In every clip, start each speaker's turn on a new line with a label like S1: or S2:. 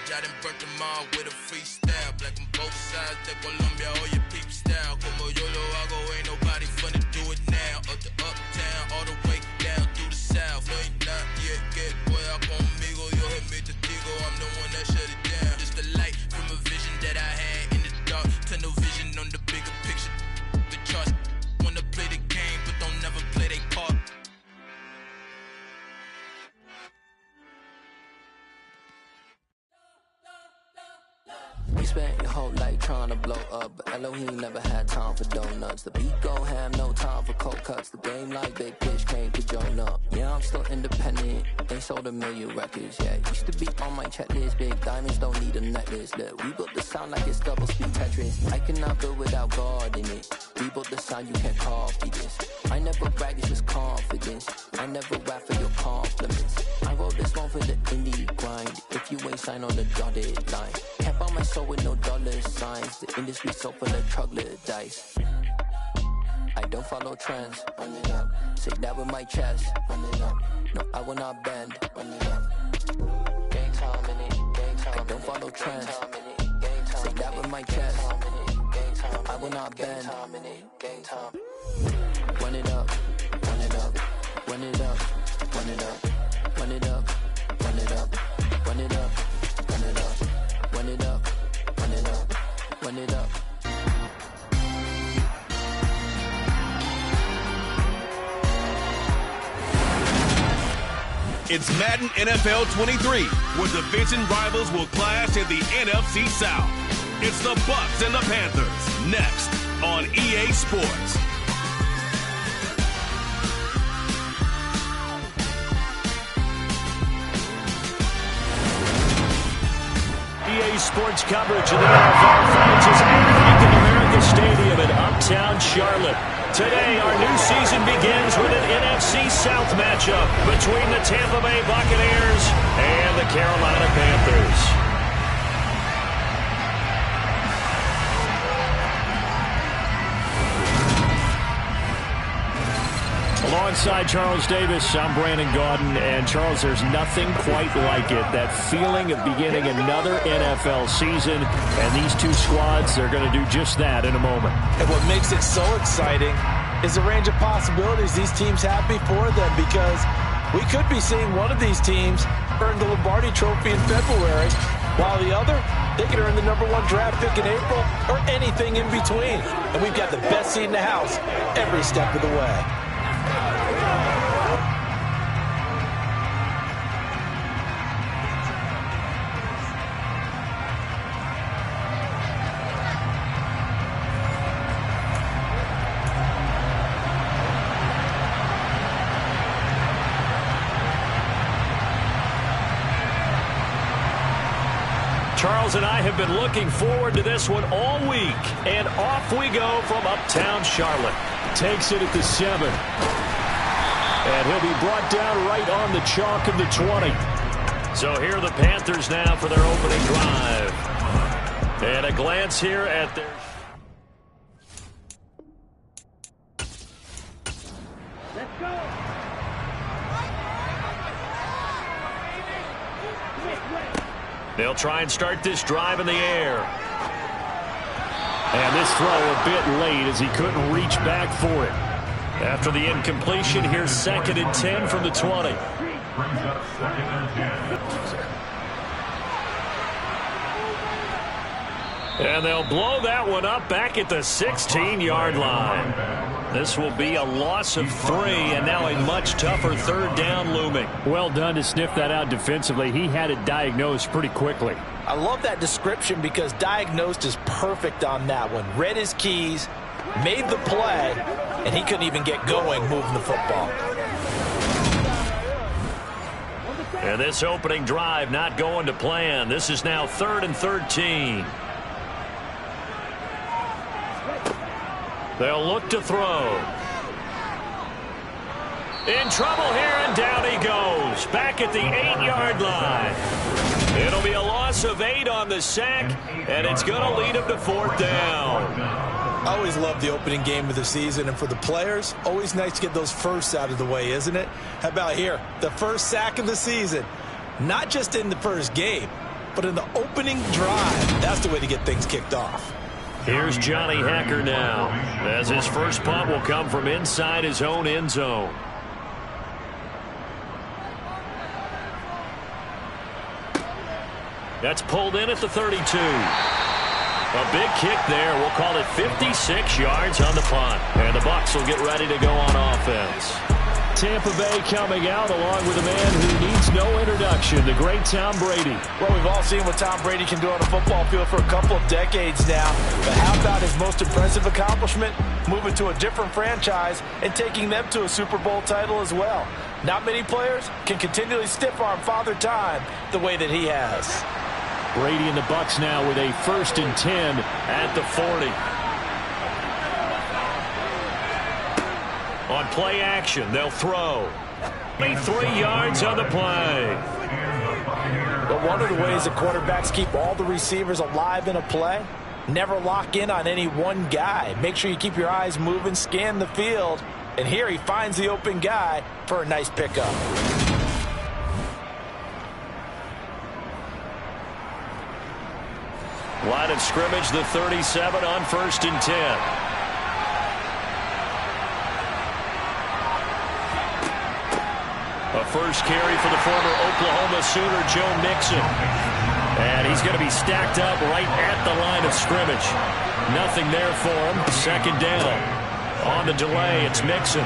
S1: I done burnt them all with a freestyle. Black on both sides, de Colombia, all your peep style. Como yo lo hago, ain't nobody finna do it now. Up to uptown, all the way down through the south. No, ain't not yet, get pueda conmigo. Yo es mi testigo, I'm the one that shut it down. Just the light from a vision that I had in the dark. Tunnel vision on the bigger picture. The charts wanna play the game, but don't never play their part.
S2: You spent your whole life trying to blow up, but Elohim never had time for donuts. The beat go ham, no time for cold cuts. The game like big pitch came to join up. Yeah, I'm still independent. They sold 1 million records. Yeah, used to be on my checklist. Big diamonds don't need a necklace. Look, we built the sound like it's double speed Tetris. I cannot build without God in it. We built the sound, you can't copy this. I never brag, it's just confidence. I never rap for your compliments. I wrote this one for the indie grind. If you ain't signed on the dotted line, can't buy my soul with no dollar signs. The industry so full of troglodytes. I don't follow trends. Run it up. Say that with my chest. Run it up. No, I will not bend. Run it up. Gang time in it. Gang time. I don't follow trends. Say that with my chest. No, I will not bend. Gang time. Run it up. Run it up. Run it up. Run it up. Run it up. Run it up. Run it up. Run it up. Run it up. Run it up. Run it up.
S3: It's Madden NFL 23, where division rivals will clash in the NFC South. It's the Bucs and the Panthers, next on EA Sports.
S4: EA Sports coverage of the NFL fights is at Bank of America Stadium in Uptown Charlotte. Today, our new season begins with an NFC South matchup between the Tampa Bay Buccaneers and the Carolina Panthers. Alongside Charles Davis, I'm Brandon Gaudin. And Charles, there's nothing quite like it. That feeling of beginning another NFL season. And these two squads, they're going to do just that in a moment.
S5: And what makes it so exciting is the range of possibilities these teams have before them, because we could be seeing one of these teams earn the Lombardi Trophy in February, while the other, they can earn the #1 draft pick in April or anything in between. And we've got the best seat in the house every step of the way.
S4: Charles and I have been looking forward to this one all week. And off we go from Uptown Charlotte. Takes it at the 7. And he'll be brought down right on the chalk of the 20. So here are the Panthers now for their opening drive. And a glance here at their...
S6: Let's go!
S4: They'll try and start this drive in the air. And this throw a bit late as he couldn't reach back for it. After the incompletion, here's 2nd and 10 from the 20. And they'll blow that one up back at the 16-yard line. This will be a loss of 3, and now a much tougher 3rd down looming.
S7: Well done to sniff that out defensively. He had it diagnosed pretty quickly.
S5: I love that description, because diagnosed is perfect on that one. Read his keys, made the play, and he couldn't even get going moving the football.
S4: And this opening drive not going to plan. This is now 3rd and 13. They'll look to throw. In trouble here, and down he goes. Back at the 8-yard line. It'll be a loss of 8 on the sack, and it's going to lead him to 4th down.
S5: I always love the opening game of the season, and for the players, always nice to get those firsts out of the way, isn't it? How about here? The first sack of the season. Not just in the first game, but in the opening drive, that's the way to get things kicked off.
S4: Here's Johnny Hacker now, as his first punt will come from inside his own end zone. That's pulled in at the 32. A big kick there. We'll call it 56 yards on the punt. And the Bucs will get ready to go on offense. Tampa Bay coming out along with a man who needs no introduction, the great Tom Brady.
S5: Well, we've all seen what Tom Brady can do on a football field for a couple of decades now. But how about his most impressive accomplishment? Moving to a different franchise and taking them to a Super Bowl title as well. Not many players can continually stiff-arm Father Time the way that he has.
S4: Brady and the Bucs now with a 1st and 10 at the 40. On play action, they'll throw. 23 yards on the play.
S5: But one of the ways that quarterbacks keep all the receivers alive in a play, never lock in on any one guy. Make sure you keep your eyes moving, scan the field. And here he finds the open guy for a nice pickup.
S4: Line of scrimmage, the 37 on 1st and 10. A first carry for the former Oklahoma Sooner, Joe Mixon. And he's going to be stacked up right at the line of scrimmage. Nothing there for him. 2nd down. On the delay, it's Mixon.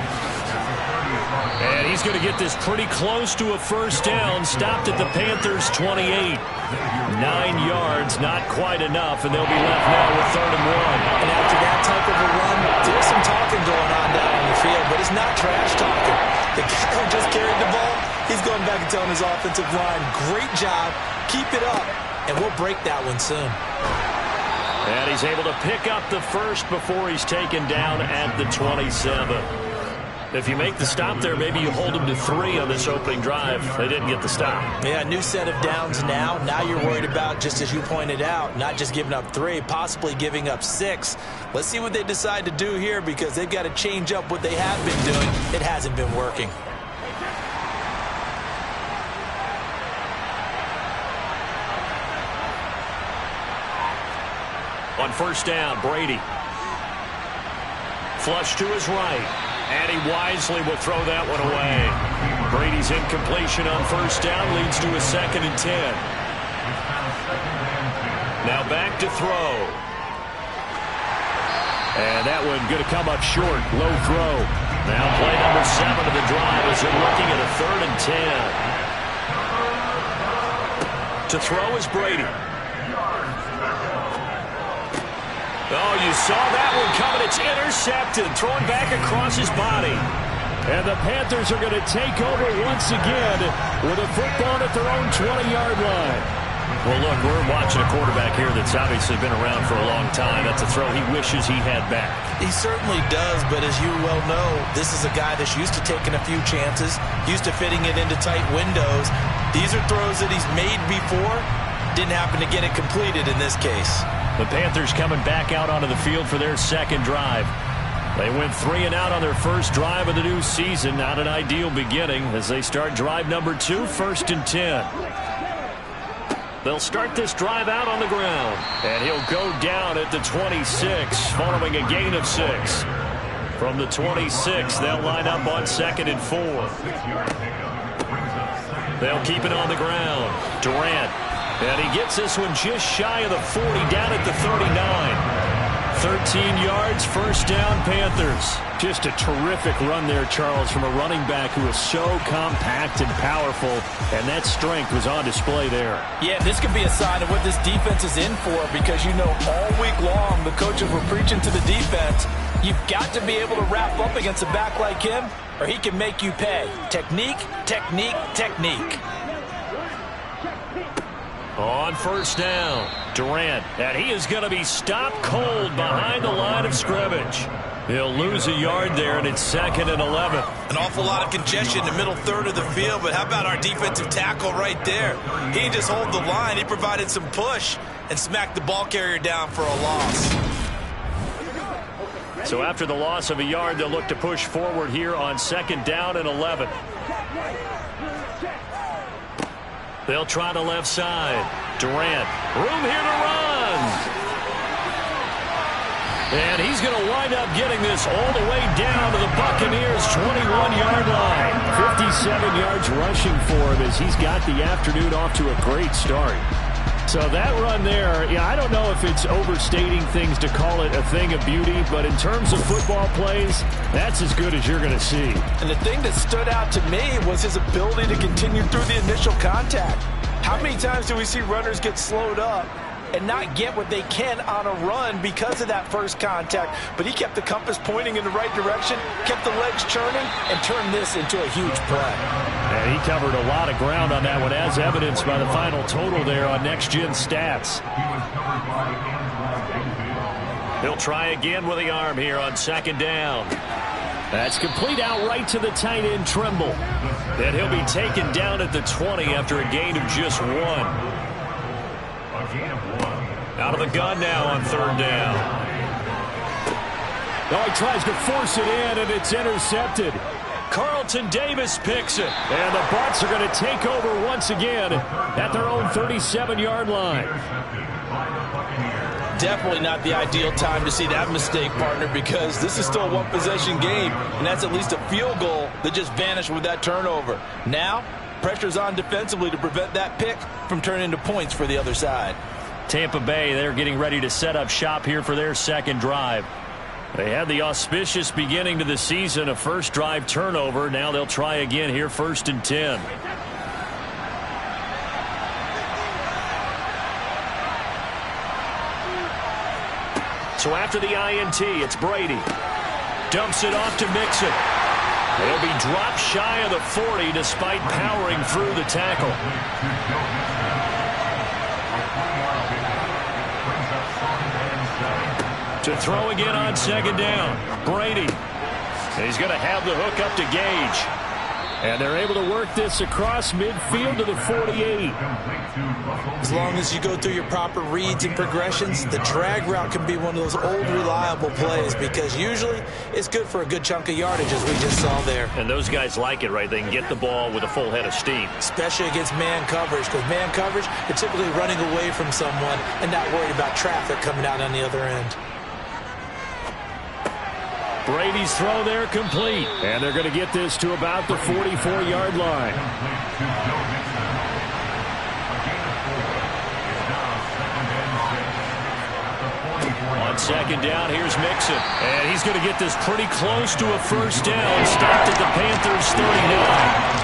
S4: And he's going to get this pretty close to a 1st down. Stopped at the Panthers' 28. 9 yards, not quite enough, and they'll be left now with 3rd and 1.
S5: And after that type of a run, there's some talking going on down on the field, but it's not trash talking. The guy who just carried the ball, he's going back and telling his offensive line, great job, keep it up, and we'll break that one soon.
S4: And he's able to pick up the 1st before he's taken down at the 27. If you make the stop there, maybe you hold them to 3 on this opening drive. They didn't get the stop.
S5: Yeah, new set of downs now. Now you're worried about, just as you pointed out, not just giving up 3, possibly giving up 6. Let's see what they decide to do here because they've got to change up what they have been doing. It hasn't been working.
S4: On 1st down, Brady. Flush to his right. And he wisely will throw that one away. Brady's incompletion on 1st down leads to a 2nd and 10. Now back to throw. And that one going to come up short. Low throw. Now play number 7 of the drive as they're looking at a 3rd and 10. To throw is Brady. Oh, you saw that one coming. It's intercepted. Thrown back across his body. And the Panthers are going to take over once again with a football at their own 20-yard line. Well, look, we're watching a quarterback here that's obviously been around for a long time. That's a throw he wishes he had back.
S5: He certainly does, but as you well know, this is a guy that's used to taking a few chances, used to fitting it into tight windows. These are throws that he's made before. Didn't happen to get it completed in this case.
S4: The Panthers coming back out onto the field for their 2nd drive. They went 3 and out on their 1st drive of the new season. Not an ideal beginning as they start drive number 2, 1st and 10. They'll start this drive out on the ground. And he'll go down at the 26 following a gain of 6. From the 26, they'll line up on 2nd and 4. They'll keep it on the ground. Durant. And he gets this one just shy of the 40, down at the 39. 13 yards, 1st down, Panthers. Just a terrific run there, Charles, from a running back who is so compact and powerful, and that strength was on display there.
S5: Yeah, this could be a sign of what this defense is in for because, you know, all week long the coaches were preaching to the defense, you've got to be able to wrap up against a back like him or he can make you pay. Technique, technique, technique.
S4: On 1st down, Durant, and he is going to be stopped cold behind the line of scrimmage. He'll lose a yard there, and it's 2nd and 11.
S5: An awful lot of congestion in the middle 3rd of the field, but how about our defensive tackle right there? He didn't just hold the line, he provided some push and smacked the ball carrier down for a loss.
S4: So after the loss of a yard, they'll look to push forward here on 2nd down and 11. They'll try the left side. Durant, room here to run. And he's going to wind up getting this all the way down to the Buccaneers' 21-yard line. 57 yards rushing for him as he's got the afternoon off to a great start. So that run there, yeah, I don't know if it's overstating things to call it a thing of beauty, but in terms of football plays, that's as good as you're going to see.
S5: And the thing that stood out to me was his ability to continue through the initial contact. How many times do we see runners get slowed up and not get what they can on a run because of that first contact? But he kept the compass pointing in the right direction, kept the legs churning, and turned this into a huge play.
S4: And he covered a lot of ground on that one, as evidenced by the final total there on Next Gen Stats. He'll try again with the arm here on second down. That's complete out right to the tight end, Trimble. And he'll be taken down at the 20 after a gain of just 1. Out of the gun now on third down. Oh, he tries to force it in, and it's intercepted. Carlton Davis picks it. And the Bucs are going to take over once again at their own 37-yard line.
S5: Definitely not the ideal time to see that mistake, partner, because this is still a one-possession game, and that's at least a field goal that just vanished with that turnover. Now, pressure's on defensively to prevent that pick from turning into points for the other side.
S4: Tampa Bay, they're getting ready to set up shop here for their second drive. They had the auspicious beginning to the season, a first drive turnover. Now they'll try again here, 1st and 10. So after the INT, it's Brady. Dumps it off to Mixon. He'll be dropped shy of the 40 despite powering through the tackle. To throw again on second down. Brady. And he's going to have the hook up to Gage. And they're able to work this across midfield to the 48.
S5: As long as you go through your proper reads and progressions, the drag route can be one of those old reliable plays because usually it's good for a good chunk of yardage, as we just saw there.
S4: And those guys like it, right? They can get the ball with a full head of steam.
S5: Especially against man coverage, because man coverage, you're typically running away from someone and not worried about traffic coming out on the other end.
S4: Brady's throw there complete. And they're going to get this to about the 44-yard line. On second down, here's Mixon. And he's going to get this pretty close to a first down. Stopped at the Panthers' 39.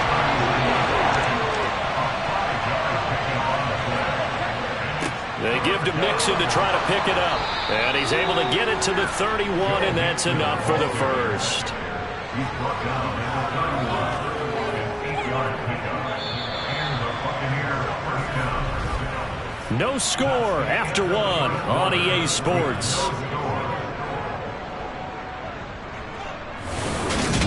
S4: They give to Mixon to try to pick it up. And he's able to get it to the 31, and that's enough for the first. No score after 1 on EA Sports.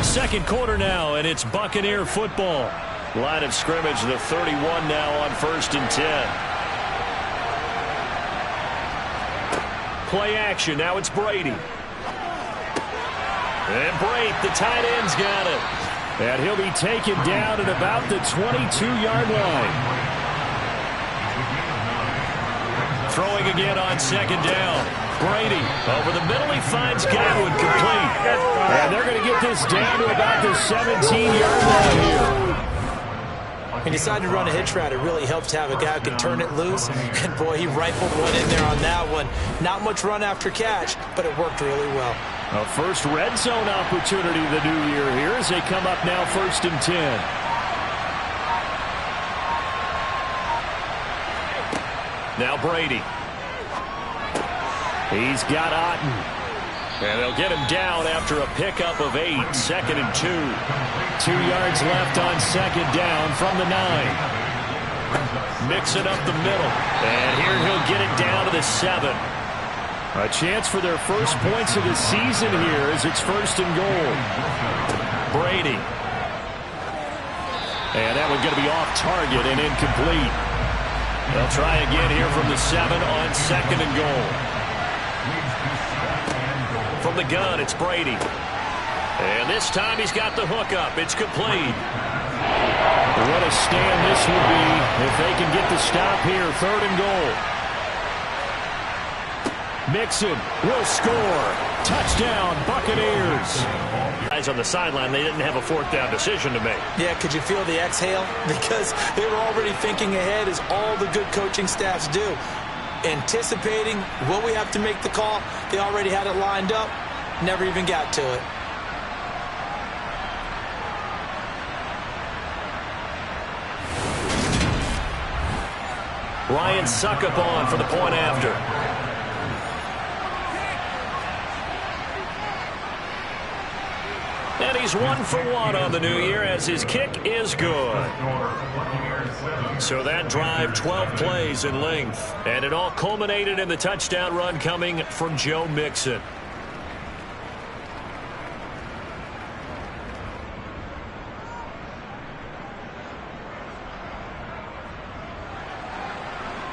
S4: Second quarter now, and it's Buccaneer football. Line of scrimmage, the 31 now on 1st and 10. Play action. Now it's Brady. And Brate, the tight end's got it. And he'll be taken down at about the 22-yard line. Throwing again on second down. Brady over the middle. He finds Godwin complete. And they're going to get this down to about the 17-yard line here.
S5: He decided to run a hitch route. It really helps to have a guy who can turn it loose. And, boy, he rifled one in there on that one. Not much run after catch, but it worked really well.
S4: A first red zone opportunity the new year here as they come up now 1st and 10. Now Brady. He's got Otten. And they'll get him down after a pickup of 8. 2nd and 2. 2 yards left on second down from the 9. Mixing up the middle. And here he'll get it down to the 7. A chance for their first points of the season here as it's 1st and goal. Brady. And that one's going to be off target and incomplete. They'll try again here from the 7 on 2nd and goal. From the gun, it's Brady. And this time he's got the hook up. It's complete. What a stand this would be if they can get the stop here. 3rd and goal. Mixon will score. Touchdown, Buccaneers. Guys on the sideline, they didn't have a 4th down decision to make.
S5: Yeah, could you feel the exhale? Because they were already thinking ahead, as all the good coaching staffs do. Anticipating, will we have to make the call? They already had it lined up. Never even got to it.
S4: Ryan Suckup on for the point after. And he's 1 for 1 on the new year as his kick is good. So that drive, 12 plays in length. And it all culminated in the touchdown run coming from Joe Mixon.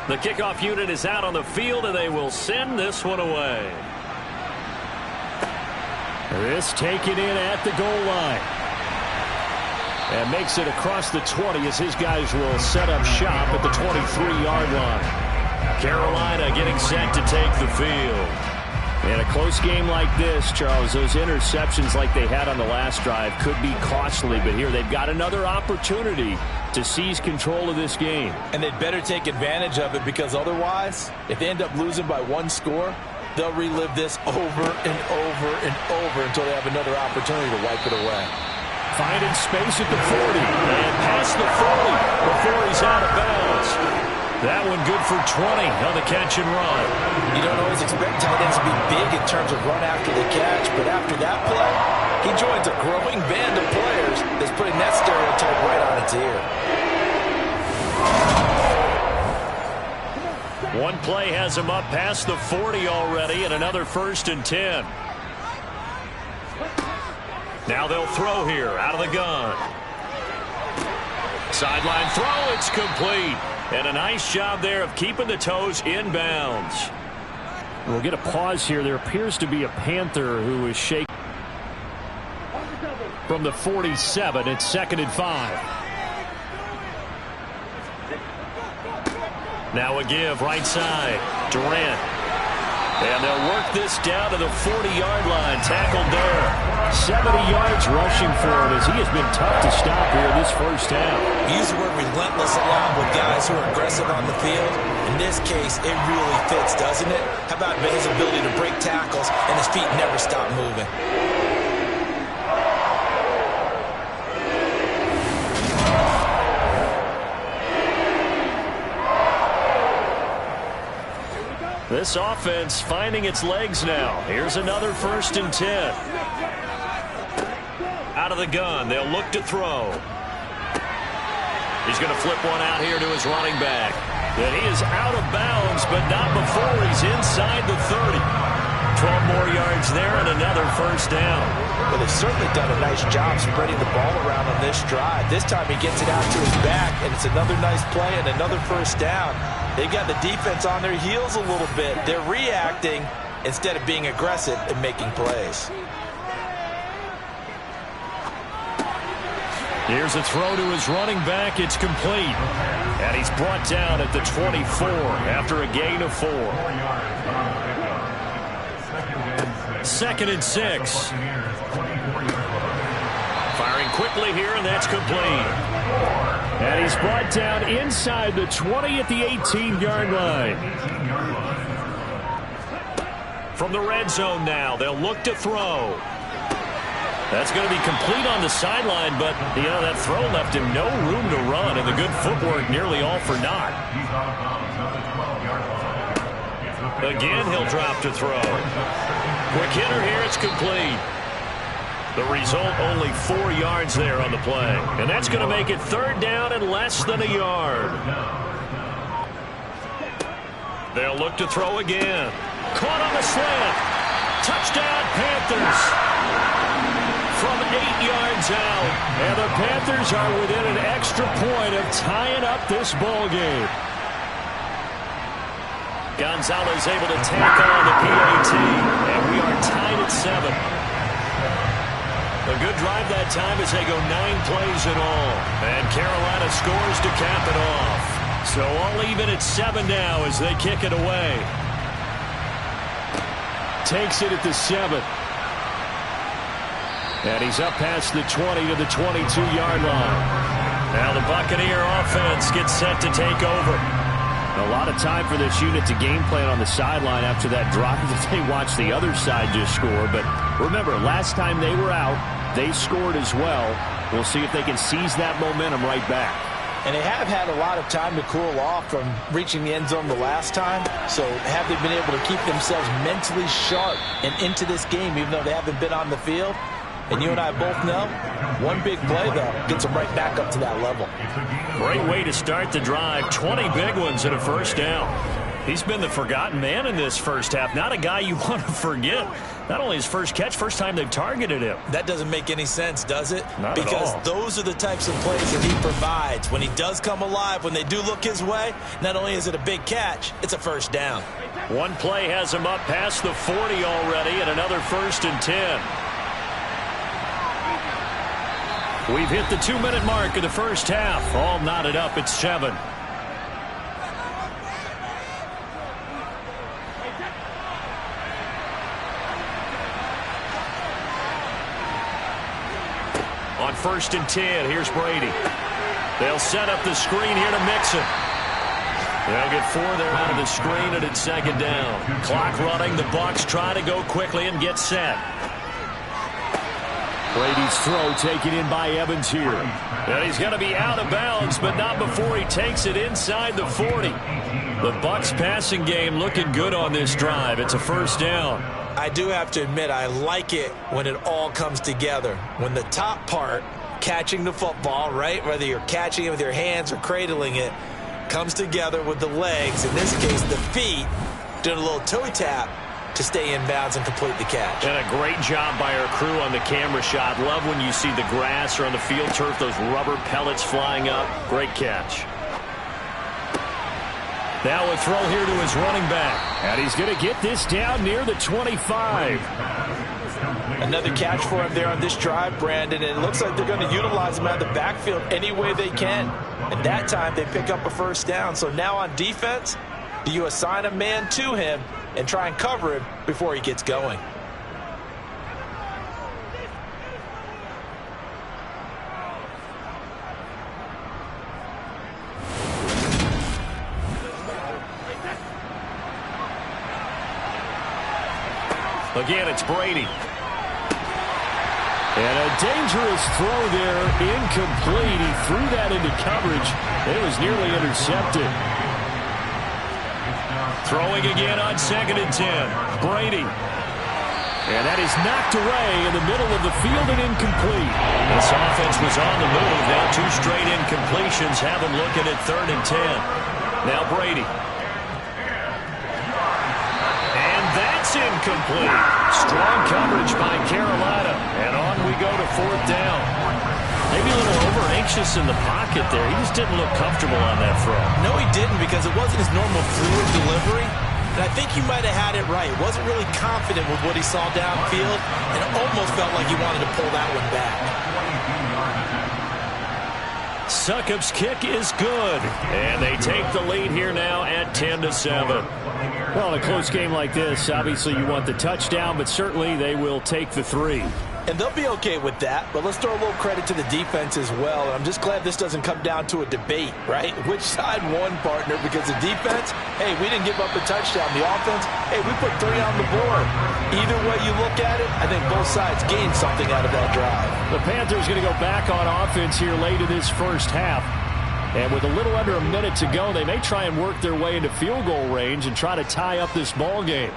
S4: The kickoff unit is out on the field, and they will send this one away. This taken in at the goal line. And makes it across the 20 as his guys will set up shop at the 23-yard line. Carolina getting set to take the field. In a close game like this, Charles, those interceptions like they had on the last drive could be costly. But here they've got another opportunity to seize control of this game.
S5: And they'd better take advantage of it, because otherwise, if they end up losing by 1 score, they'll relive this over and over and over until they have another opportunity to wipe it away.
S4: Finding space at the 40 and past the 40 before he's out of bounds. That one good for 20 on the catch and run.
S5: You don't always expect tight ends to be big in terms of run after the catch, but after that play, he joins a growing band of players that's putting that stereotype right on its ear.
S4: One play has him up past the 40 already, and another 1st and 10. Now they'll throw here out of the gun. Sideline throw, it's complete. And a nice job there of keeping the toes inbounds. We'll get a pause here. There appears to be a Panther who is shaking from the 47. It's 2nd and 5. Now a give right side. Durant. And they'll work this down to the 40-yard line. Tackled there. 70 yards rushing for him as he has been tough to stop here this first half.
S5: Use the word relentless along with guys who are aggressive on the field. In this case, it really fits, doesn't it? How about his ability to break tackles and his feet never stop moving?
S4: This offense finding its legs now. Here's another 1st and 10. Out of the gun, they'll look to throw. He's going to flip one out here to his running back. And he is out of bounds, but not before he's inside the 30. 12 more yards there and another 1st down.
S5: Well, they've certainly done a nice job spreading the ball around on this drive. This time he gets it out to his back, and it's another nice play and another 1st down. They've got the defense on their heels a little bit. They're reacting instead of being aggressive and making plays.
S4: Here's a throw to his running back. It's complete. And he's brought down at the 24 after a gain of 4. 2nd and 6. Firing quickly here, and that's complete. And he's brought down inside the 20 at the 18-yard line. From the red zone now, they'll look to throw. That's going to be complete on the sideline, but, you know, that throw left him no room to run, and the good footwork nearly all for naught. Again, he'll drop to throw. Quick hitter here, it's complete. The result, only 4 yards there on the play. And that's going to make it 3rd down and less than a yard. They'll look to throw again. Caught on the slant. Touchdown, Panthers. From 8 yards out. And the Panthers are within an extra point of tying up this ball game. Gonzalez able to tack on the PAT. And we are tied at 7. A good drive that time as they go 9 plays in all. And Carolina scores to cap it off. So all even at 7 now as they kick it away. Takes it at the 7. And he's up past the 20 to the 22-yard line. Now the Buccaneer offense gets set to take over. A lot of time for this unit to game plan on the sideline after that drive that they watched the other side just score. But remember, last time they were out, they scored as well. We'll see if they can seize that momentum right back.
S5: And they have had a lot of time to cool off from reaching the end zone the last time. So have they been able to keep themselves mentally sharp and into this game even though they haven't been on the field? And you and I both know, one big play, though, gets them right back up to that level.
S4: Great way to start the drive. 20 big ones and a first down. He's been the forgotten man in this first half. Not a guy you want to forget. Not only his first catch, first time they've targeted him.
S5: That doesn't make any sense, does it?
S4: Not at all.
S5: Because those are the types of plays that he provides. When he does come alive, when they do look his way, not only is it a big catch, it's a first down.
S4: One play has him up past the 40 already and another 1st and 10. We've hit the 2-minute mark of the first half. All knotted up at 7. On 1st and 10, here's Brady. They'll set up the screen here to Mixon. They'll get 4 there out of the screen, and it's 2nd down. Clock running. The Bucs try to go quickly and get set. Brady's throw taken in by Evans here. And he's going to be out of bounds, but not before he takes it inside the 40. The Bucs passing game looking good on this drive. It's a first down.
S5: I do have to admit, I like it when it all comes together. When the top part, catching the football, right, whether you're catching it with your hands or cradling it, comes together with the legs, in this case the feet, doing a little toe tap to stay in bounds and complete the catch.
S4: And a great job by our crew on the camera shot. Love when you see the grass or on the field turf, those rubber pellets flying up. Great catch. Now a throw here to his running back. And he's going to get this down near the 25.
S5: Another catch for him there on this drive, Brandon. And it looks like they're going to utilize him out of the backfield any way they can. And that time they pick up a first down. So now on defense, do you assign a man to him and try and cover him before he gets going?
S4: Again, it's Brady. And a dangerous throw there, incomplete. He threw that into coverage. It was nearly intercepted. Throwing again on 2nd and 10. Brady. And that is knocked away in the middle of the field and incomplete. This offense was on the move. Now 2 straight incompletions have them looking at 3rd and 10. Now Brady. And that's incomplete. Strong coverage by Carolina. And on we go to 4th down. Maybe a little over-anxious in the pocket there. He just didn't look comfortable on that throw.
S5: No, he didn't, because it wasn't his normal fluid delivery. And I think he might have had it right. Wasn't really confident with what he saw downfield, and it almost felt like he wanted to pull that one back.
S4: Succop's kick is good. And they take the lead here now at 10-7. Well, in a close game like this, obviously you want the touchdown, but certainly they will take the 3.
S5: And they'll be okay with that, but let's throw a little credit to the defense as well. And I'm just glad this doesn't come down to a debate, right? Which side won, partner? Because the defense, hey, we didn't give up a touchdown. The offense, hey, we put 3 on the board. Either way you look at it, I think both sides gained something out of that drive.
S4: The Panthers going to go back on offense here late in this first half. And with a little under a minute to go, they may try and work their way into field goal range and try to tie up this ball game.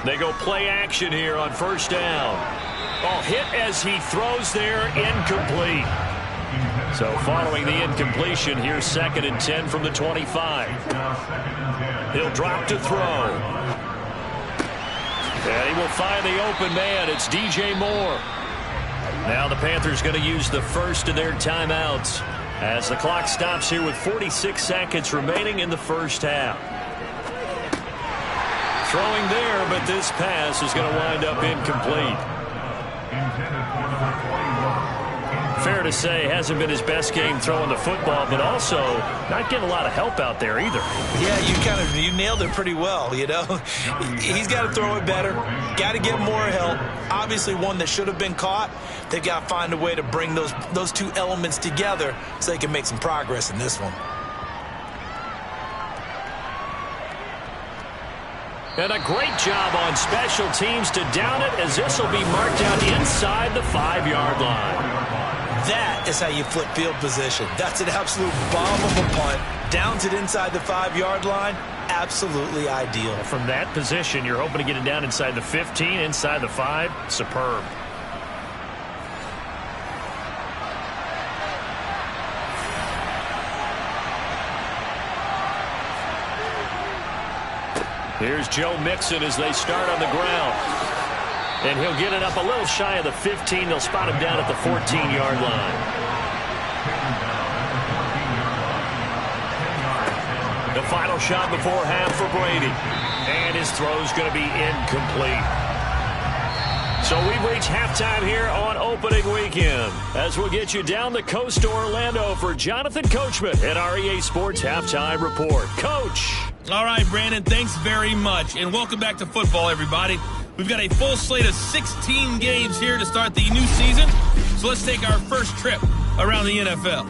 S4: They go play action here on 1st down. Oh, hit as he throws there, incomplete. So following the incompletion, here's 2nd and 10 from the 25. He'll drop to throw. And he will find the open man. It's DJ Moore. Now the Panthers going to use the first of their timeouts as the clock stops here with 46 seconds remaining in the first half. throwing there, but this pass is going to wind up incomplete. Fair to say, hasn't been his best game throwing the football, but also not getting a lot of help out there either.
S5: Yeah, you nailed it pretty well, you know. He's got to throw it better, got to get more help. Obviously one that should have been caught. They've got to find a way to bring those two elements together so they can make some progress in this one.
S4: And a great job on special teams to down it, as this will be marked out inside the 5-yard line.
S5: That is how you flip field position. That's an absolute bomb of a punt. Downs it inside the 5-yard line. Absolutely ideal.
S4: From that position, you're hoping to get it down inside the 15, inside the 5. Superb. Here's Joe Mixon as they start on the ground. And he'll get it up a little shy of the 15. They'll spot him down at the 14-yard line. The final shot before half for Brady. And his throw's going to be incomplete. So we've reached halftime here on opening weekend, as we'll get you down the coast to Orlando for Jonathan Coachman at our EA Sports Halftime Report. Coach.
S8: All right, Brandon, thanks very much. And welcome back to football, everybody. We've got a full slate of 16 games here to start the new season. So let's take our first trip around the NFL.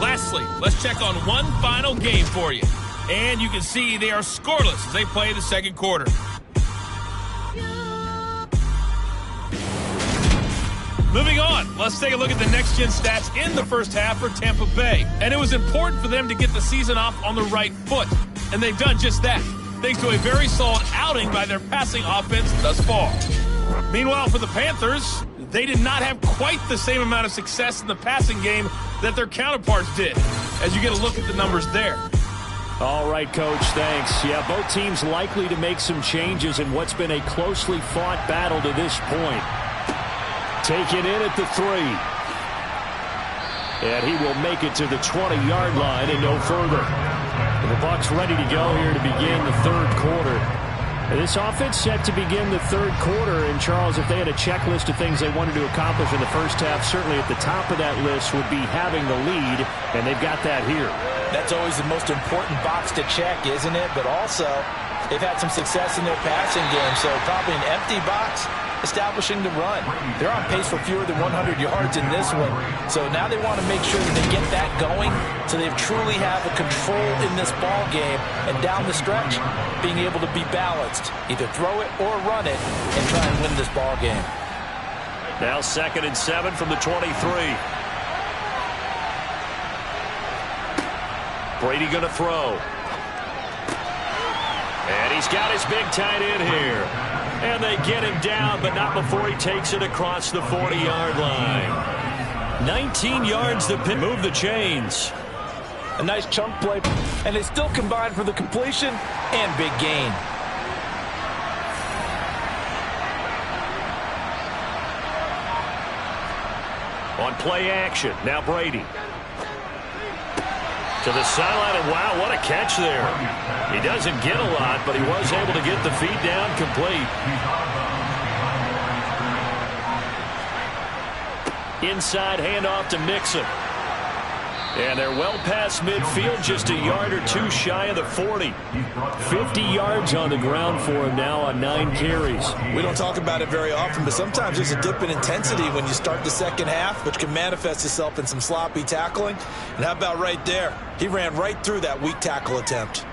S8: Lastly, let's check on one final game for you. And you can see they are scoreless as they play the second quarter. Moving on, let's take a look at the next-gen stats in the first half for Tampa Bay. And it was important for them to get the season off on the right foot. And they've done just that, thanks to a very solid outing by their passing offense thus far. Meanwhile, for the Panthers, they did not have quite the same amount of success in the passing game that their counterparts did, as you get a look at the numbers there.
S4: All right, Coach, thanks. Yeah, both teams likely to make some changes in what's been a closely fought battle to this point. Taken in at the 3. And he will make it to the 20-yard line and no further. And the Bucs ready to go here to begin the third quarter. This offense set to begin the third quarter. And, Charles, if they had a checklist of things they wanted to accomplish in the first half, certainly at the top of that list would be having the lead, and they've got that here.
S5: That's always the most important box to check, isn't it? But also, they've had some success in their passing game, so probably an empty box establishing the run. They're on pace for fewer than 100 yards in this one, so now they want to make sure that they get that going so they truly have a control in this ball game, and down the stretch, being able to be balanced, either throw it or run it, and try and win this ball game.
S4: Now 2nd and 7 from the 23. Brady going to throw. And he's got his big tight end here. And they get him down, but not before he takes it across the 40-yard line. 19 yards to move the chains.
S5: A nice chunk play, and they still combine for the completion and big gain.
S4: On play action, now Brady. To the sideline, and wow, what a catch there. He doesn't get a lot, but he was able to get the feet down complete. Inside handoff to Mixon. And they're well past midfield, just a yard or two shy of the 40. 50 yards on the ground for him now on 9 carries.
S5: We don't talk about it very often, but sometimes there's a dip in intensity when you start the second half, which can manifest itself in some sloppy tackling. And how about right there? He ran right through that weak tackle attempt.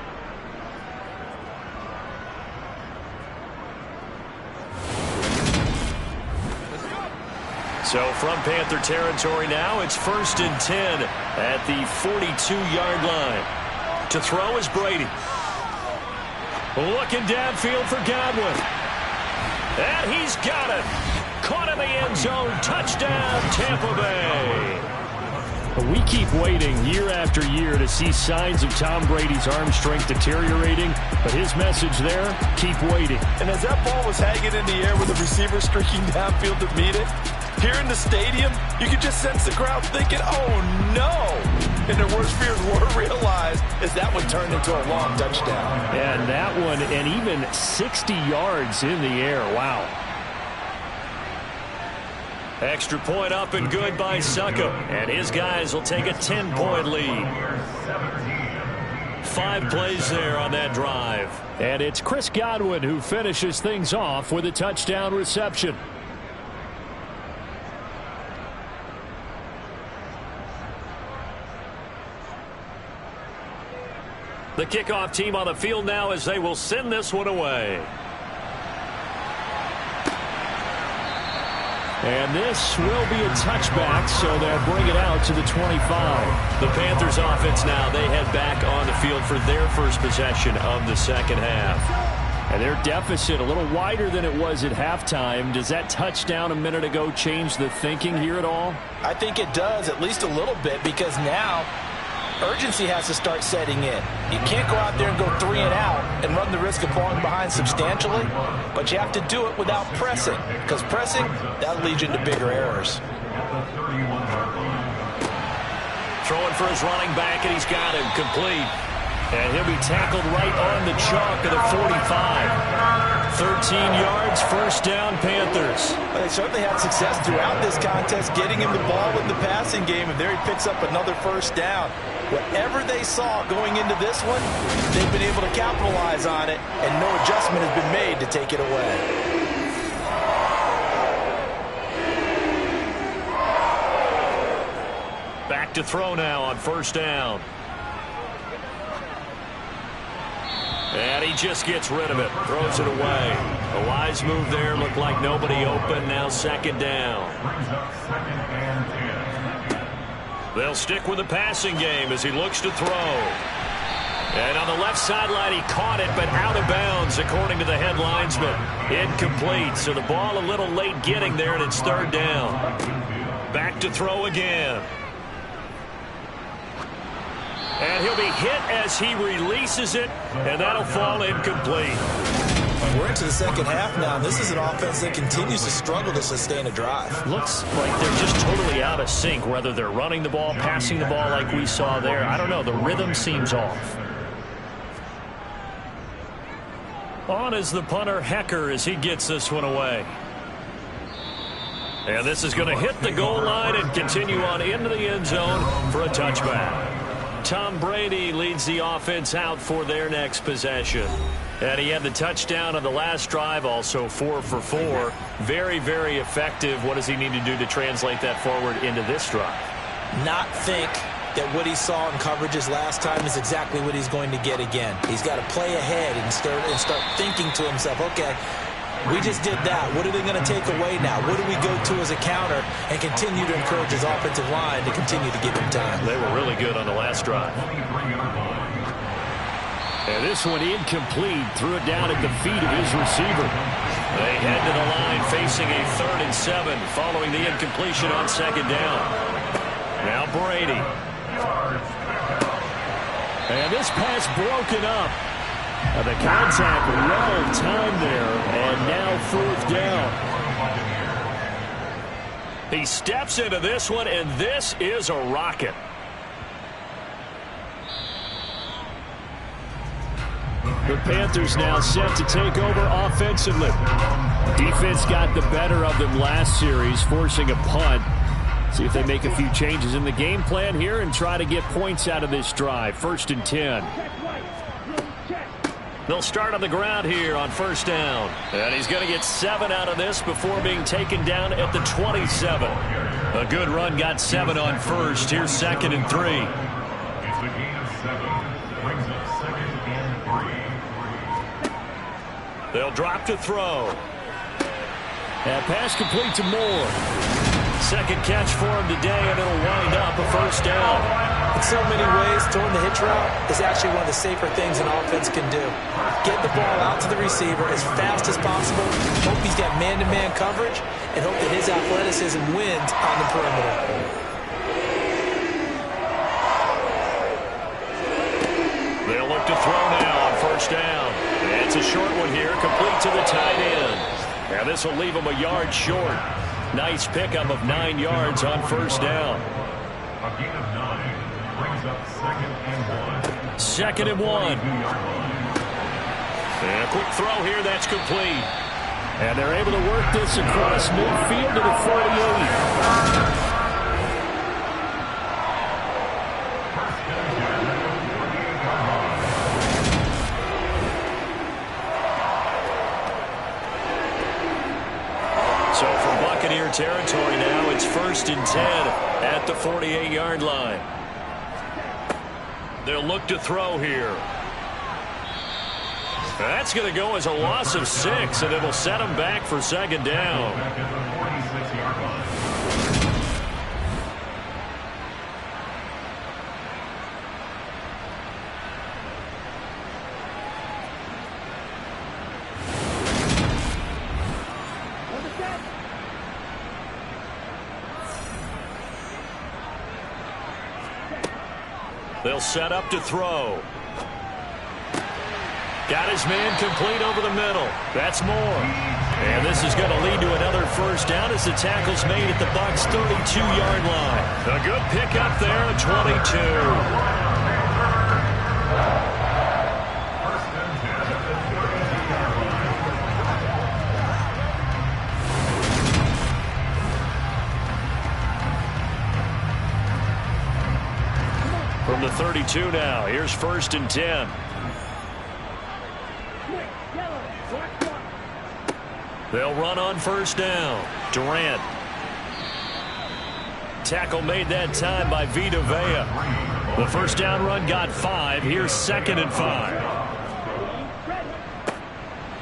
S4: So from Panther territory now, it's 1st and 10 at the 42-yard line. To throw is Brady. Looking downfield for Godwin. And he's got it. Caught in the end zone. Touchdown, Tampa Bay.
S7: We keep waiting year after year to see signs of Tom Brady's arm strength deteriorating, but his message there, keep waiting.
S5: And as that ball was hanging in the air with the receiver streaking downfield to meet it, here in the stadium, you could just sense the crowd thinking, oh no! And their worst fears were realized as that one turned into a long touchdown.
S7: And that one, and even 60 yards in the air. Wow.
S4: Extra point up and good by Suckup. And his guys will take a 10-point lead. 5 plays there on that drive.
S7: And it's Chris Godwin who finishes things off with a touchdown reception.
S4: The kickoff team on the field now as they will send this one away.
S7: And this will be a touchback, so they'll bring it out to the 25.
S4: The Panthers offense now, they head back on the field for their first possession of the second half.
S7: And their deficit a little wider than it was at halftime. Does that touchdown a minute ago change the thinking here at all?
S5: I think it does, at least a little bit, because now urgency has to start setting in. You can't go out there and go 3 and out and run the risk of falling behind substantially, but you have to do it without pressing, because pressing, that leads you into bigger errors.
S4: Throwing for his running back, and he's got him complete. And he'll be tackled right on the chalk of the 45. 13 yards, first down, Panthers.
S5: Well, they certainly had success throughout this contest, getting him the ball in the passing game, and there he picks up another first down. Whatever they saw going into this one, they've been able to capitalize on it, and no adjustment has been made to take it away.
S4: Back to throw now on first down. And he just gets rid of it, throws it away. A wise move there, looked like nobody open, now second down. They'll stick with the passing game as he looks to throw. And on the left sideline, he caught it, but out of bounds, according to the head linesman. Incomplete, so the ball a little late getting there, and it's third down. Back to throw again. And he'll be hit as he releases it, and that'll fall incomplete.
S5: We're into the second half now. This is an offense that continues to struggle to sustain a drive.
S7: Looks like they're just totally out of sync, whether they're running the ball, passing the ball like we saw there. I don't know. The rhythm seems off.
S4: On is the punter, Hecker, as he gets this one away. And this is going to hit the goal line and continue on into the end zone for a touchback. Tom Brady leads the offense out for their next possession. And he had the touchdown on the last drive, also 4 for 4. Very, very effective. What does he need to do to translate that forward into this drive?
S5: Not think that what he saw in coverages last time is exactly what he's going to get again. He's got to play ahead and start thinking to himself, okay, we just did that. What are they going to take away now? What do we go to as a counter? And continue to encourage his offensive line to continue to give him time.
S4: They were really good on the last drive.
S7: And this one incomplete. Threw it down at the feet of his receiver.
S4: They head to the line facing a 3rd and 7 following the incompletion on second down. Now Brady.
S7: And this pass broken up. The contact well timed there, and now 4th down.
S4: He steps into this one, and this is a rocket.
S7: The Panthers now set to take over offensively. Defense got the better of them last series, forcing a punt. See if they make a few changes in the game plan here and try to get points out of this drive. 1st and 10.
S4: They'll start on the ground here on first down. And he's going to get 7 out of this before being taken down at the 27. A good run got 7 on first. Here's 2nd and 3. They'll drop to throw.
S7: And pass complete to Moore.
S4: Second catch for him today, and it'll wind up a first down.
S5: In so many ways, throwing the hitch route is actually one of the safer things an offense can do. Get the ball out to the receiver as fast as possible, hope he's got man-to-man coverage, and hope that his athleticism wins on the perimeter.
S4: first down. It's a short one here, complete to the tight end. And this will leave him a yard short. Nice pickup of 9 yards on first down.
S9: A gain of 9 brings up 2nd and 1.
S4: 2nd and 1. And a quick throw here, that's complete. And they're able to work this across midfield to the 48. So for Buccaneer territory now, it's 1st and 10 at the 48-yard line. They'll look to throw here. That's going to go as a loss of 6, and it'll set them back for 2nd down. They'll set up to throw. Got his man complete over the middle. That's more. And this is going to lead to another first down as the tackle's made at the Bucs' 32-yard line. A good pickup there at 22. From the 32 now, here's 1st and 10. They'll run on first down. Durant. Tackle made that time by Vita Vea. The first down run got 5. Here's 2nd and 5.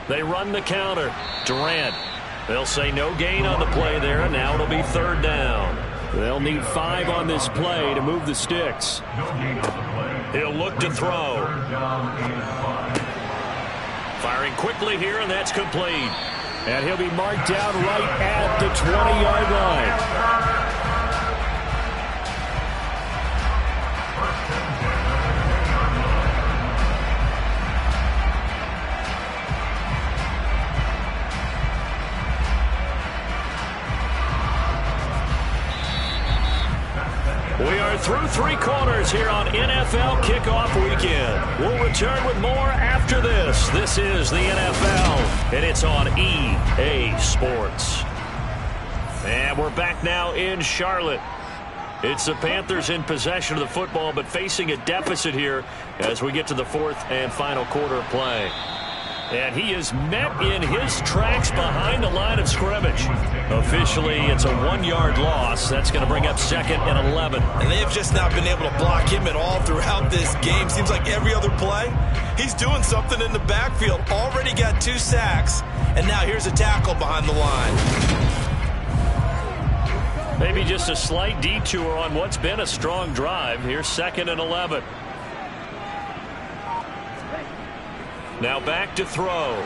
S4: They run the counter. Durant. They'll say no gain on the play there. Now it'll be 3rd down. They'll need 5 on this play to move the sticks. He'll look to throw. Firing quickly here, and that's complete. And he'll be marked down right at the 20-yard line. We are through 3 quarters here on NFL Kickoff Weekend. We'll return with more after this. This is the NFL, and it's on EA Sports. And we're back now in Charlotte. It's the Panthers in possession of the football, but facing a deficit here as we get to the 4th and final quarter of play. And he is met in his tracks behind the line of scrimmage. Officially, it's a 1-yard loss. That's going to bring up 2nd and 11.
S5: And they've just not been able to block him at all throughout this game. Seems like every other play, he's doing something in the backfield. Already got 2 sacks, and now here's a tackle behind the line.
S4: Maybe just a slight detour on what's been a strong drive. Here's 2nd and 11. Now back to throw.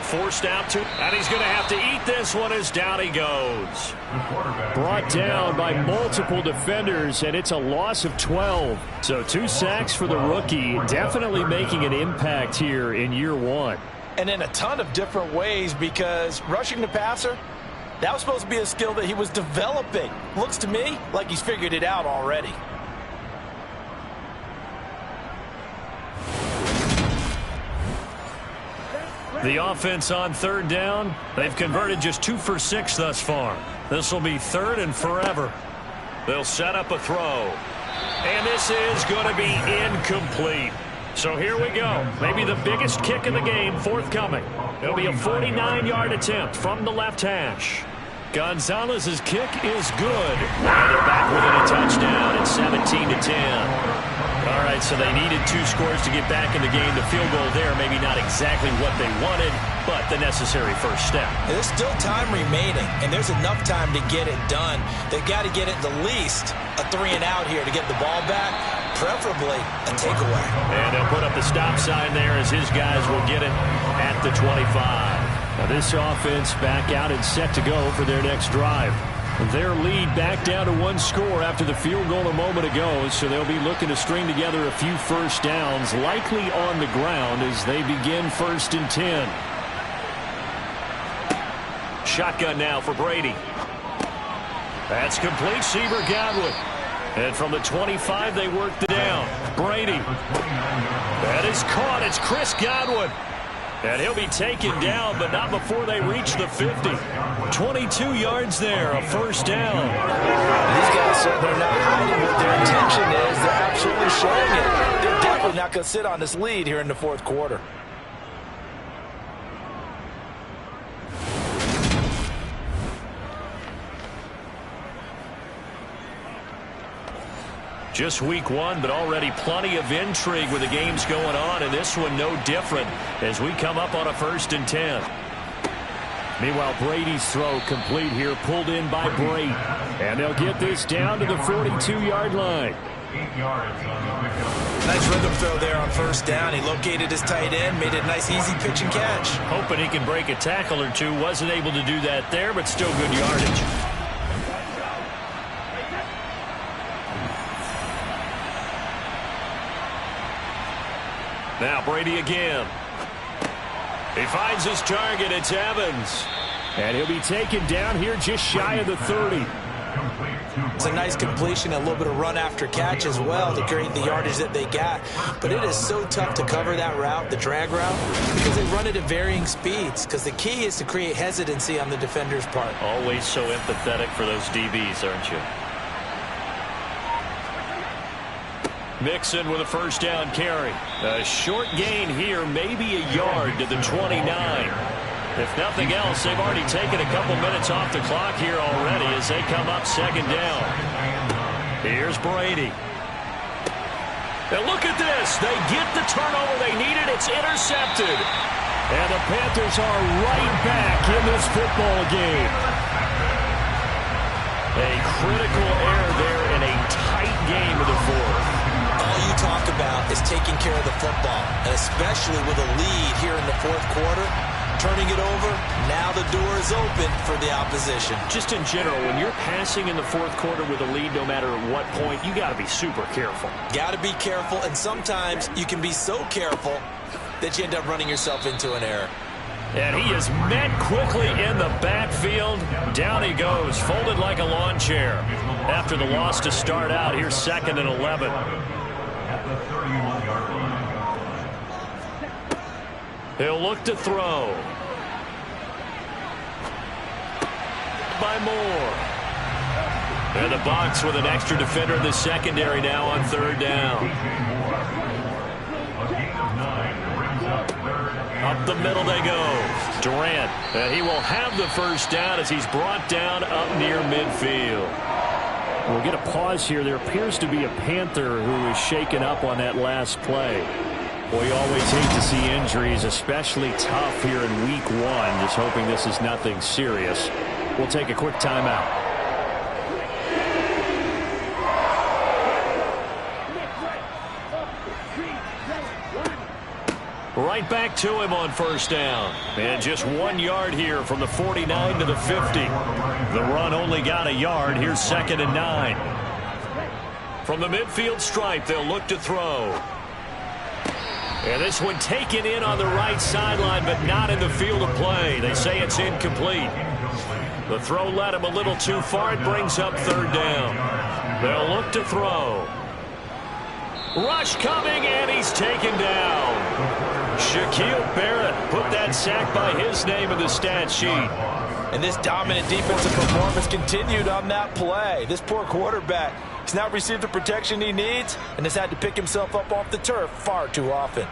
S4: Forced out to, and he's going to have to eat this one as down he goes. Brought down by multiple defenders, and it's a loss of 12. So 2 sacks for the rookie, definitely making an impact here in year 1.
S5: And in a ton of different ways, because rushing the passer, that was supposed to be a skill that he was developing. Looks to me like he's figured it out already.
S4: The offense on 3rd down. They've converted just 2 for 6 thus far. This will be 3rd and forever. They'll set up a throw. And this is going to be incomplete. So here we go. Maybe the biggest kick in the game forthcoming. It'll be a 49-yard attempt from the left hash. Gonzalez's kick is good. And they're back within a touchdown at 17-10. All right, so they needed 2 scores to get back in the game. The field goal there, maybe not exactly what they wanted, but the necessary first step.
S5: There's still time remaining, and there's enough time to get it done. They've got to get it the least a 3-and-out here to get the ball back, preferably a takeaway.
S4: And they'll put up the stop sign there as his guys will get it at the 25. Now this offense back out and set to go for their next drive.
S7: Their lead back down to one score after the field goal a moment ago, so they'll be looking to string together a few first downs, likely on the ground as they begin 1st and 10. Shotgun now for Brady. That's complete. Seaver Godwin. And from the 25, they work the down. Brady. That is caught. It's Chris Godwin. And he'll be taken down, but not before they reach the 50. 22 yards there, a first down.
S5: These guys certainly not hiding what their intention is. They're absolutely showing it. They're definitely not going to sit on this lead here in the 4th quarter.
S7: Just week 1, but already plenty of intrigue with the games going on, and this one no different as we come up on a 1st and 10. Meanwhile, Brady's throw complete here, pulled in by Brady. And they'll get this down to the 42-yard line.
S9: 8 yards on the pickup.
S5: Nice rhythm throw there on 1st down. He located his tight end, made it a nice easy pitch and catch.
S7: Hoping he can break a tackle or two. Wasn't able to do that there, but still good yardage. Now Brady again. He finds his target. It's Evans. And he'll be taken down here just shy of the 30.
S5: It's a nice completion, a little bit of run after catch as well to create the yardage that they got. But it is so tough to cover that route, the drag route, because they run it at varying speeds. Because the key is to create hesitancy on the defender's part.
S7: Always so empathetic for those DBs, aren't you? Mixon with a first down carry. A short gain here, maybe a yard to the 29. If nothing else, they've already taken a couple minutes off the clock here already as they come up 2nd down. Here's Brady. And look at this. They get the turnover they needed. It's intercepted. And the Panthers are right back in this football game. A critical error there in a tight game of the 4th.
S5: All you talk about is taking care of the football, and especially with a lead here in the 4th quarter, turning it over, now the door is open for the opposition.
S7: Just in general, when you're passing in the 4th quarter with a lead, no matter at what point, you got to be super careful.
S5: Got to be careful, and sometimes you can be so careful that you end up running yourself into an error.
S7: And he is met quickly in the backfield. Down he goes, folded like a lawn chair. After the loss to start out, here's 2nd and 11.
S9: At the 31-yard line.
S7: He'll look to throw. By Moore. And the Bucs with an extra defender in the secondary now on 3rd down.
S9: A gain of 9 brings up 3rd and
S7: Up the middle they go. Durant. And he will have the first down as he's brought down up near midfield. We'll get a pause here. There appears to be a Panther who is shaken up on that last play. Well, you always hate to see injuries, especially tough here in week 1. Just hoping this is nothing serious. We'll take a quick timeout. Right back to him on 1st down. And just 1 yard here from the 49 to the 50. The run only got a yard. Here's 2nd and 9. From the midfield stripe, they'll look to throw. And this one taken in on the right sideline, but not in the field of play. They say it's incomplete. The throw led him a little too far. It brings up 3rd down. They'll look to throw. Rush coming, and he's taken down. Shaquille Barrett put that sack by his name in the stat sheet.
S5: And this dominant defensive performance continued on that play. This poor quarterback has not received the protection he needs and has had to pick himself up off the turf far too often.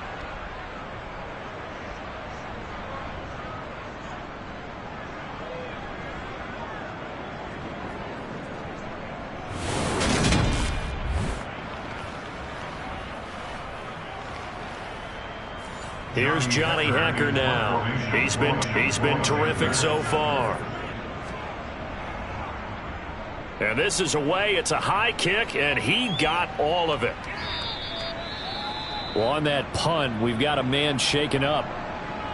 S7: Here's Johnny Hecker now. He's been terrific so far. And this is away. It's a high kick, and he got all of it. Well, on that punt, we've got a man shaken up.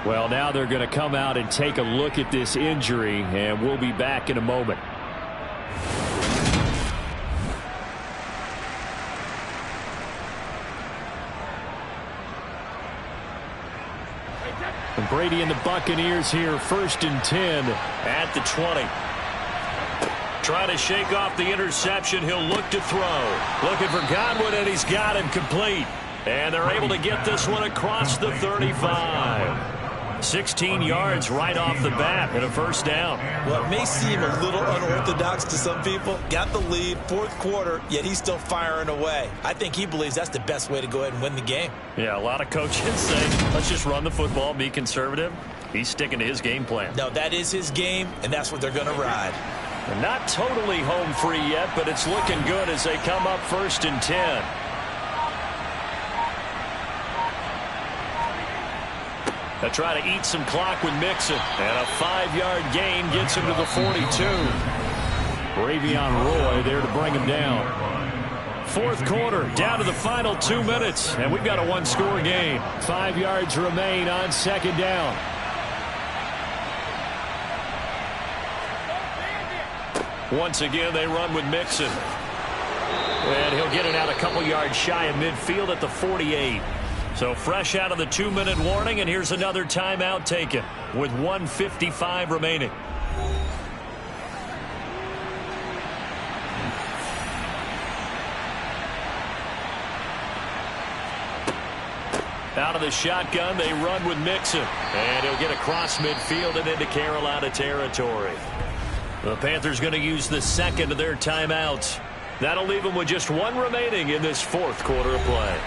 S7: Well, now they're going to come out and take a look at this injury, and we'll be back in a moment. And Brady and the Buccaneers here, 1st and 10 at the 20.
S4: Trying to shake off the interception. He'll look to throw. Looking for Godwin, and he's got him complete. And they're able to get this one across the 35. 16 yards right off the bat and a 1st down.
S5: Well, it may seem a little unorthodox to some people. Got the lead, 4th quarter, yet he's still firing away. I think he believes that's the best way to go ahead and win the game.
S4: Yeah, a lot of coaches say, let's just run the football, be conservative. He's sticking to his game plan.
S5: No, that is his game, and that's what they're going to ride.
S4: And not totally home free yet, but it's looking good as they come up 1st and 10. They try to eat some clock with Mixon. And a 5-yard gain gets him to the 42.
S7: Ravion Roy there to bring him down.
S4: 4th quarter, down to the final 2 minutes. And we've got a 1-score game.
S7: 5 yards remain on 2nd down.
S4: Once again, they run with Mixon. And he'll get it out a couple yards shy of midfield at the 48. So fresh out of the 2-minute warning, and here's another timeout taken with 1:55 remaining. Out of the shotgun, they run with Mixon. And he'll get across midfield and into Carolina territory. The Panthers going to use the 2nd of their timeouts. That'll leave them with just 1 remaining in this 4th quarter of play.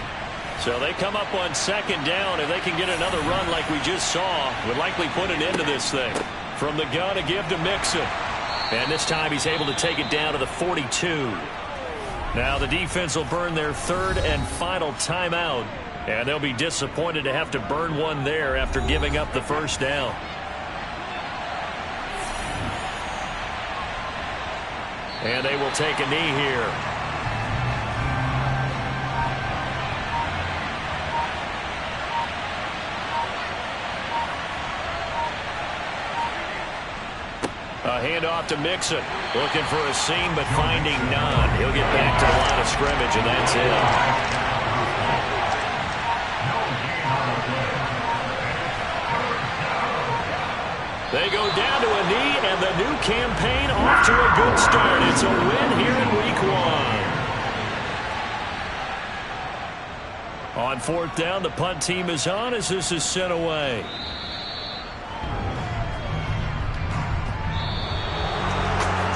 S4: So they come up on 2nd down. If they can get another run like we just saw, would likely put an end to this thing. From the gun to give to Mixon. And this time he's able to take it down to the 42. Now the defense will burn their 3rd and final timeout. And they'll be disappointed to have to burn one there after giving up the 1st down. And they will take a knee here. A handoff to Mixon. Looking for a seam, but finding none. He'll get back to the line of scrimmage, and that's it. They go down to a knee, and the new campaign off to a good start. It's a win here in Week 1. On 4th down, the punt team is on as this is sent away.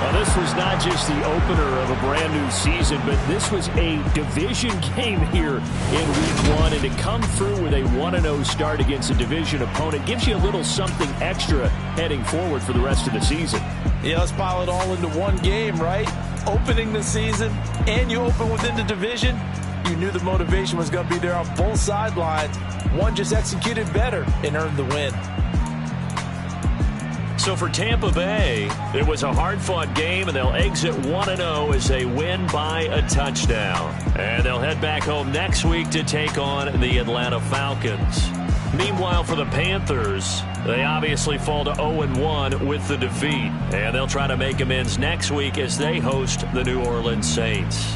S7: Well, this was not just the opener of a brand new season, but this was a division game here in Week 1. And to come through with a 1-0 start against a division opponent gives you a little something extra heading forward for the rest of the season.
S5: Yeah, let's pile it all into one game, right? Opening the season, and you open within the division. You knew the motivation was going to be there on both sidelines. One just executed better and earned the win.
S4: So for Tampa Bay, it was a hard-fought game, and they'll exit 1-0 as they win by a touchdown. And they'll head back home next week to take on the Atlanta Falcons. Meanwhile, for the Panthers, they obviously fall to 0-1 with the defeat. And they'll try to make amends next week as they host the New Orleans Saints.